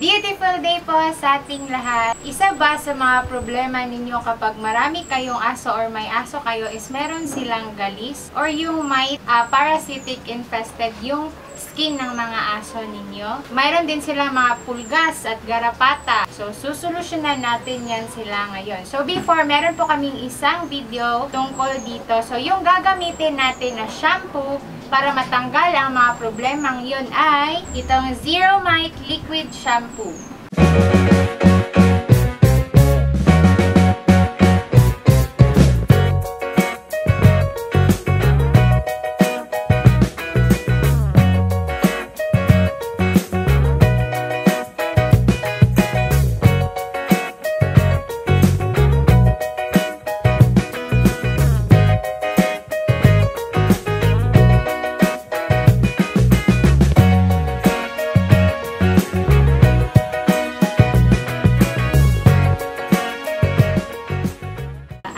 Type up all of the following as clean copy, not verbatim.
Beautiful day po sa ating lahat. Isa ba sa mga problema ninyo kapag marami kayong aso or may aso kayo is meron silang galis or yung may parasitic infested yung skin ng mga aso ninyo? Mayroon din silang mga pulgas at garapata. So, susolusyonan natin yan sila ngayon. So, before, meron po kaming isang video tungkol dito. So, yung gagamitin natin na shampoo para matanggal ang mga problemang yun ay itong Zero Mite Liquid Shampoo.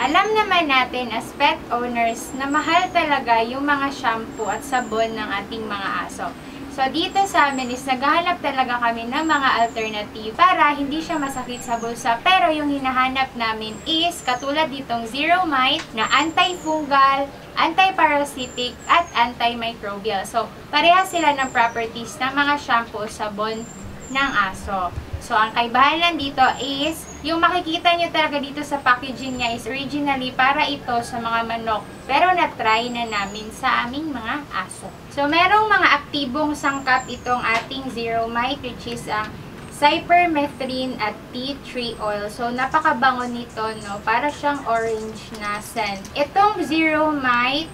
Alam naman natin as pet owners na mahal talaga yung mga shampoo at sabon ng ating mga aso. So, dito sa amin is naghahanap talaga kami ng mga alternative para hindi siya masakit sa bulsa. Pero yung hinahanap namin is katulad ditong Zero Mite na anti-fungal, anti-parasitic, at antimicrobial. So, parehas sila ng properties ng mga shampoo, sabon ng aso. So, ang kaibahan lang dito is, yung makikita nyo talaga dito sa packaging niya is originally para ito sa mga manok. Pero na-try na namin sa aming mga aso. So, merong mga aktibong sangkap itong ating Zero Mite, which is ang cypermethrin at tea tree oil. So, napakabango nito, no? Para siyang orange na scent. Itong Zero Mite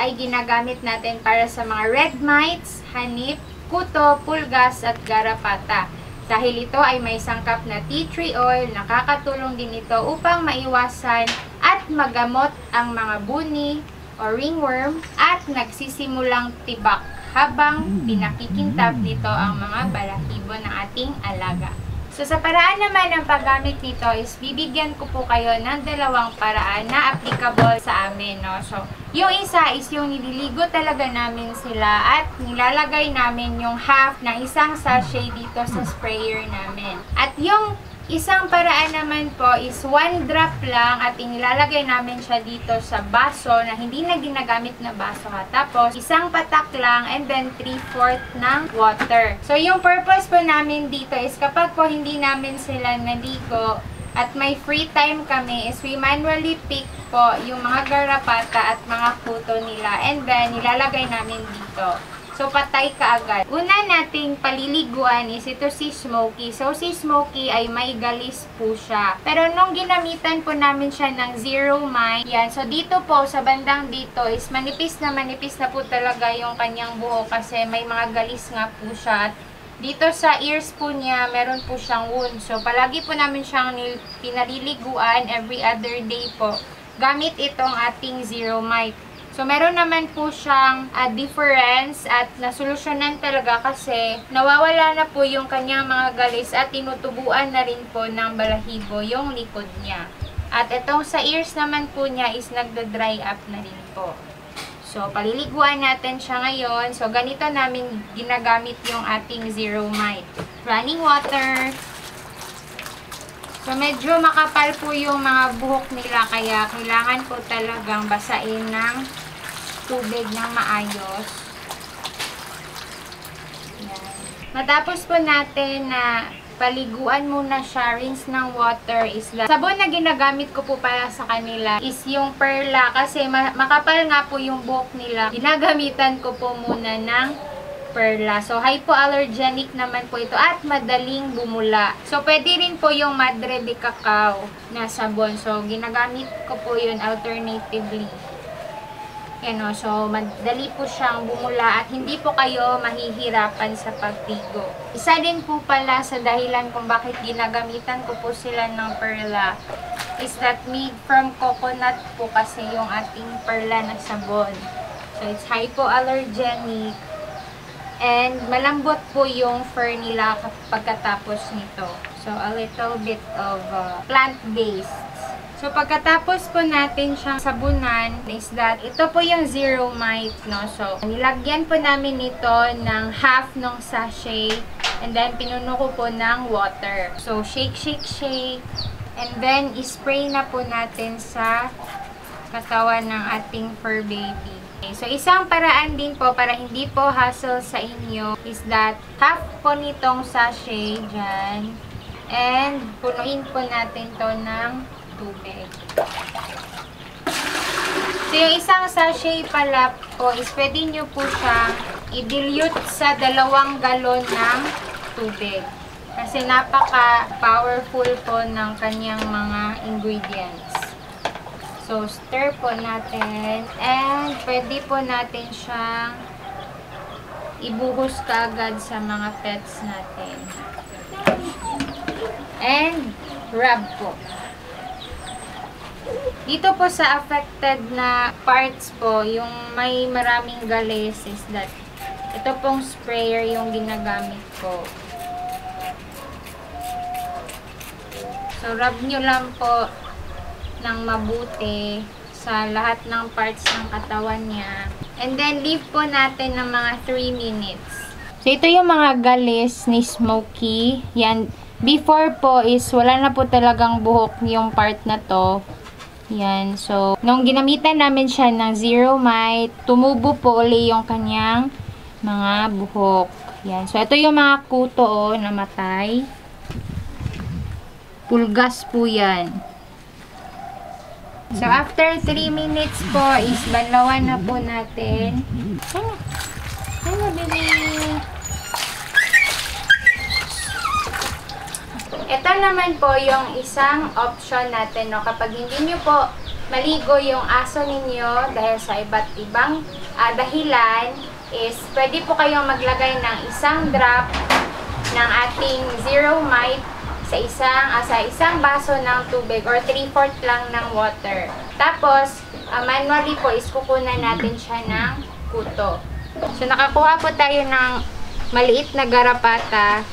ay ginagamit natin para sa mga red mites, hanip, kuto, pulgas, at garapata. Dahil ito ay may sangkap na tea tree oil, nakakatulong din ito upang maiwasan at magamot ang mga buni o ringworm at nagsisimulang tibak habang pinakikintab nito ang mga balahibo ng ating alaga. So, sa paraan naman ng paggamit nito is bibigyan ko po kayo ng dalawang paraan na applicable sa amin, no? So, yung isa is yung nililigo talaga namin sila at nilalagay namin yung half ng isang sachet dito sa sprayer namin. At yung isang paraan naman po is 1 drop lang at inilalagay namin siya dito sa baso na hindi na ginagamit na baso ha. Tapos, isang patak lang and then 3/4 ng water. So, yung purpose po namin dito is kapag po hindi namin sila naligo at may free time kami is we manually pick po yung mga garapata at mga kuto nila and then nilalagay namin dito. So, patay ka agad. Una nating paliliguan is ito si Smokey. So, si Smokey ay may galis po siya. Pero nung ginamitan po namin siya ng Zero Mite, yan. So, dito po, sa bandang dito is manipis na po talaga yung kanyang buhok kasi may mga galis nga po siya. At dito sa ears po niya, meron po siyang wound. So, palagi po namin siyang pinaliliguan every other day po. Gamit itong ating Zero Mite. So, meron naman po siyang difference at nasolusyonan talaga kasi nawawala na po yung kanyang mga galis at tinutubuan na rin po ng balahibo yung likod niya. At itong sa ears naman po niya is nagda-dry up na rin po. So, paliliguan natin siya ngayon. So, ganito namin ginagamit yung ating Zero Mite. Running water. So, medyo makapal po yung mga buhok nila kaya kailangan po talagang basain ng tubig ng maayos. Yan. Matapos po natin na paliguan muna siya, rinse ng water is sabon na ginagamit ko po para sa kanila is yung Perla kasi makapal nga po yung buhok nila. Ginagamitan ko po muna ng Perla. So, hypoallergenic naman po ito at madaling bumula. So, pwede rin po yung Madre de Cacao na sabon. So, ginagamit ko po yun alternatively. Yan o, so madali po siyang bumula at hindi po kayo mahihirapan sa pagtigo. Isa din po pala sa dahilan kung bakit ginagamitan ko po sila ng Perla is that made from coconut po kasi yung ating Perla na sabon. So, it's hypoallergenic and malambot po yung fur nila pagkatapos nito. So, a little bit of plant-based. So, pagkatapos po natin siyang sabunan, is that, ito po yung zero mite, no? So, nilagyan po namin ito ng half ng sachet, and then, pinuno ko po ng water. So, shake, shake, shake, and then, spray na po natin sa katawan ng ating fur baby. Okay, so, isang paraan din po, para hindi po hassle sa inyo, is that, half po nitong sachet, dyan, and, punuin po natin to ng tubig. So, yung isang sachet pala po is pwede nyo po siyang i-dilute sa 2 galon ng tubig. Kasi napaka-powerful po ng kanyang mga ingredients. So, stir po natin and pwede po natin siyang ibuhos kaagad sa mga pets natin. And, rub po. Dito po sa affected na parts po, yung may maraming galis is that ito pong sprayer yung ginagamit ko. So, rub nyo lang po ng mabuti sa lahat ng parts ng katawan niya. And then, leave po natin ng mga 3 minutes. So, ito yung mga galis ni Smokey. Yan. Before po is wala na po talagang buhok yung part na to. Yan. So, nung ginamitan namin siya ng zero mite, tumubo po uli yung kanyang mga buhok. Yan. So, ito yung mga kuto namatay. Pulgas po yan. So, after 3 minutes po is banlawan na po natin. Ano, baby? Ito naman po yung isang option natin, no? Kapag hindi nyo po maligo yung aso ninyo dahil sa iba't ibang dahilan, is pwede po kayong maglagay ng isang drop ng ating zero mite sa isang baso ng tubig or 3/4 lang ng water. Tapos, manually po is kukunan natin siya ng kuto. So, nakakuha po tayo ng maliit na garapata.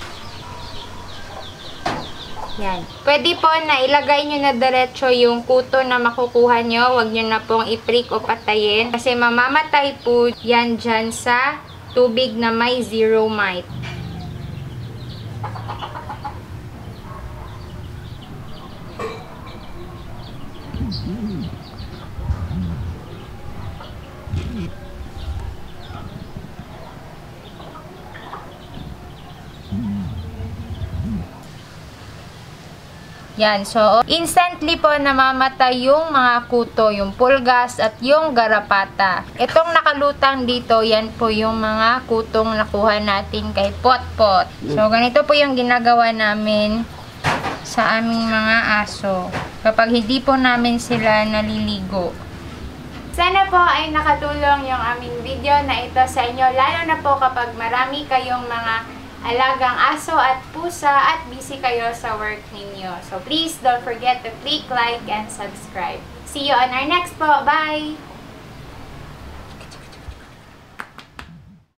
Yan. Pwede po na ilagay nyo na diretso yung kuto na makukuha nyo. Huwag nyo na pong i-prick o patayin. Kasi mamamatay po yan dyan sa tubig na may zero mite. Yan. So, instantly po namamatay yung mga kuto, yung pulgas at yung garapata. Itong nakalutang dito, yan po yung mga kutong nakuha natin kay Potpot. So, ganito po yung ginagawa namin sa aming mga aso kapag hindi po namin sila naliligo. Sana po ay nakatulong yung aming video na ito sa inyo, lalo na po kapag marami kayong mga alagang aso at pusa at busy kayo sa work ninyo. So please don't forget to click like and subscribe. See you on our next po. Bye!